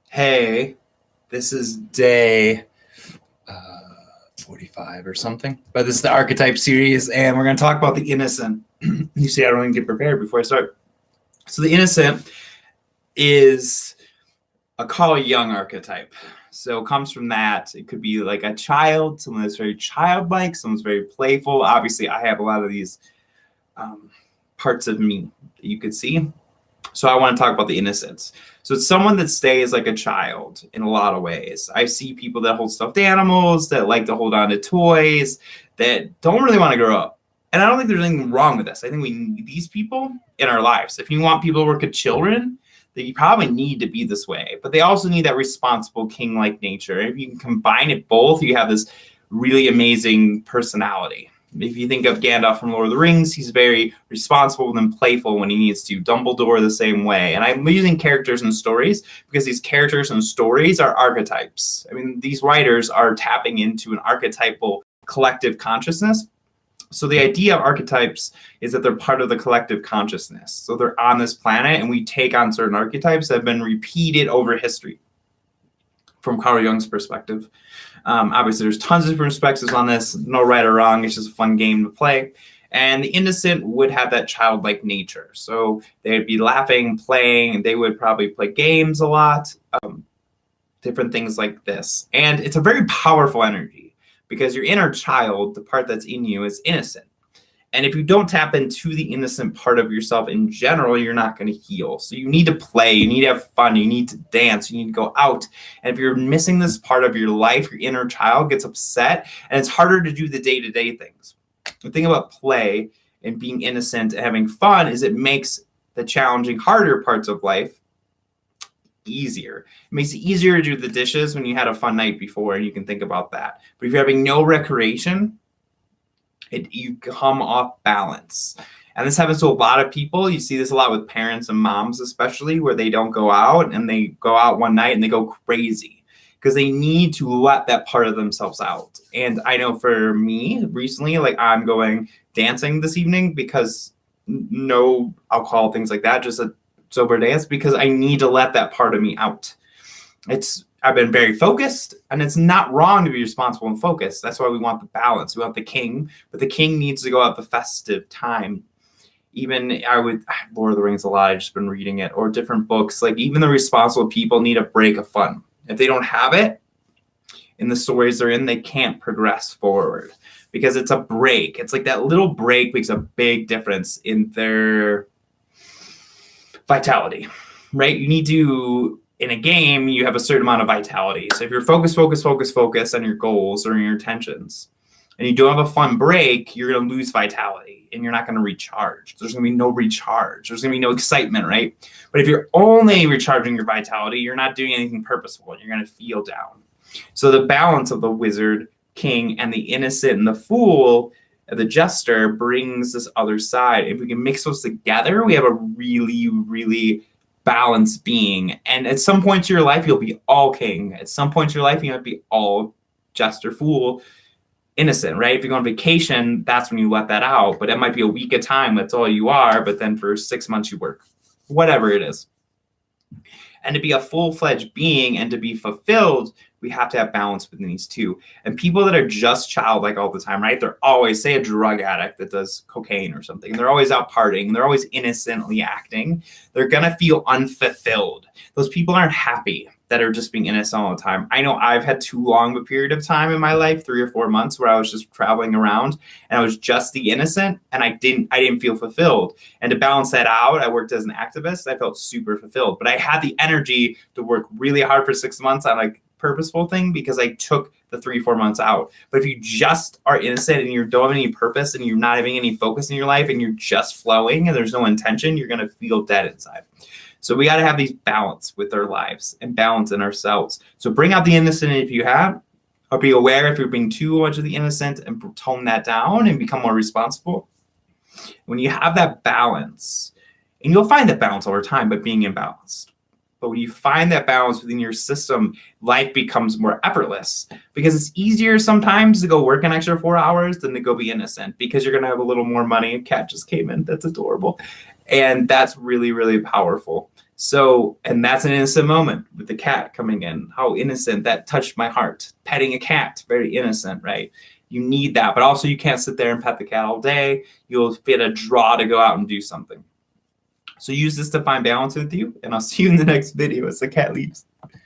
Hey, this is day 45 or something, but this is the archetype series, and we're going to talk about the innocent. You see, I don't even get prepared before I start. So the innocent is a Carl Jung archetype. So it comes from that. It could be like a child, someone that's very childlike, someone's very playful. Obviously, I have a lot of these parts of me that you could see. So I want to talk about the innocence. So it's someone that stays like a child in a lot of ways. I see people that hold stuffed animals, that like to hold on to toys, that don't really want to grow up. And I don't think there's anything wrong with this. I think we need these people in our lives. If you want people to work with children, then you probably need to be this way. But they also need that responsible king-like nature. If you can combine it both, you have this really amazing personality. If you think of Gandalf from Lord of the Rings, he's very responsible and playful when he needs to. Dumbledore the same way. And I'm using characters and stories because these characters and stories are archetypes. I mean, these writers are tapping into an archetypal collective consciousness. So the idea of archetypes is that they're part of the collective consciousness. So they're on this planet, and we take on certain archetypes that have been repeated over history from Carl Jung's perspective. Obviously, there's tons of perspectives on this. No right or wrong. It's just a fun game to play. And the innocent would have that childlike nature. So they'd be laughing, playing. They would probably play games a lot, different things like this. And it's a very powerful energy because your inner child, the part that's in you, is innocent. And if you don't tap into the innocent part of yourself in general, you're not going to heal. So you need to play, you need to have fun, you need to dance, you need to go out. And if you're missing this part of your life, your inner child gets upset, and it's harder to do the day-to-day things. The thing about play and being innocent and having fun is it makes the challenging, harder parts of life easier. It makes it easier to do the dishes when you had a fun night before, and you can think about that. But if you're having no recreation, you come off balance. And this happens to a lot of people. You see this a lot with parents and moms, especially, where they don't go out, and they go out one night and they go crazy because they need to let that part of themselves out. And I know for me recently, like I'm going dancing this evening because no alcohol, things like that, just a sober dance because I need to let that part of me out. I've been very focused, and it's not wrong to be responsible and focused. That's why we want the balance. We want the king, but the king needs to go at the festive time. Even Lord of the Rings a lot. I've just been reading it, or different books. Like even the responsible people need a break of fun. If they don't have it in the stories they're in, they can't progress forward because it's a break. It's like that little break makes a big difference in their vitality, right? You need to, in a game, you have a certain amount of vitality. So if you're focused on your goals or your intentions, and you don't have a fun break, you're going to lose vitality and you're not going to recharge. There's going to be no recharge. There's going to be no excitement, right? But if you're only recharging your vitality, you're not doing anything purposeful and you're going to feel down. So the balance of the wizard, king, and the innocent and the fool, the jester, brings this other side. If we can mix those together, we have a really, really balanced being. And at some point in your life, you'll be all king. At some point in your life, you might be all jester, fool, innocent, right? If you go on vacation, that's when you let that out. But it might be a week at a time, that's all you are. But then for 6 months, you work, whatever it is. And to be a full-fledged being and to be fulfilled, we have to have balance within these two. And people that are just childlike all the time, right? They're always, say, a drug addict that does cocaine or something. They're always out partying. They're always innocently acting. They're going to feel unfulfilled. Those people aren't happy that are just being innocent all the time. I know I've had too long of a period of time in my life, 3 or 4 months, where I was just traveling around and I was just the innocent and I didn't feel fulfilled. And to balance that out, I worked as an activist. I felt super fulfilled, but I had the energy to work really hard for 6 months on like purposeful thing because I took the 3-4 months out. But if you just are innocent and you don't have any purpose and you're not having any focus in your life and you're just flowing and there's no intention, you're going to feel dead inside. So we got to have these balance with our lives and balance in ourselves. So bring out the innocent if you have, or be aware if you're being too much of the innocent and tone that down and become more responsible. When you have that balance, and you'll find that balance over time, but being imbalanced. But when you find that balance within your system, life becomes more effortless because it's easier sometimes to go work an extra 4 hours than to go be innocent because you're going to have a little more money. A cat just came in. That's adorable. And that's really, really powerful. So, and that's an innocent moment with the cat coming in. How innocent, that touched my heart. Petting a cat, very innocent, right? You need that, but also you can't sit there and pet the cat all day. You'll get a draw to go out and do something. So use this to find balance with you, and I'll see you in the next video as the cat leaves.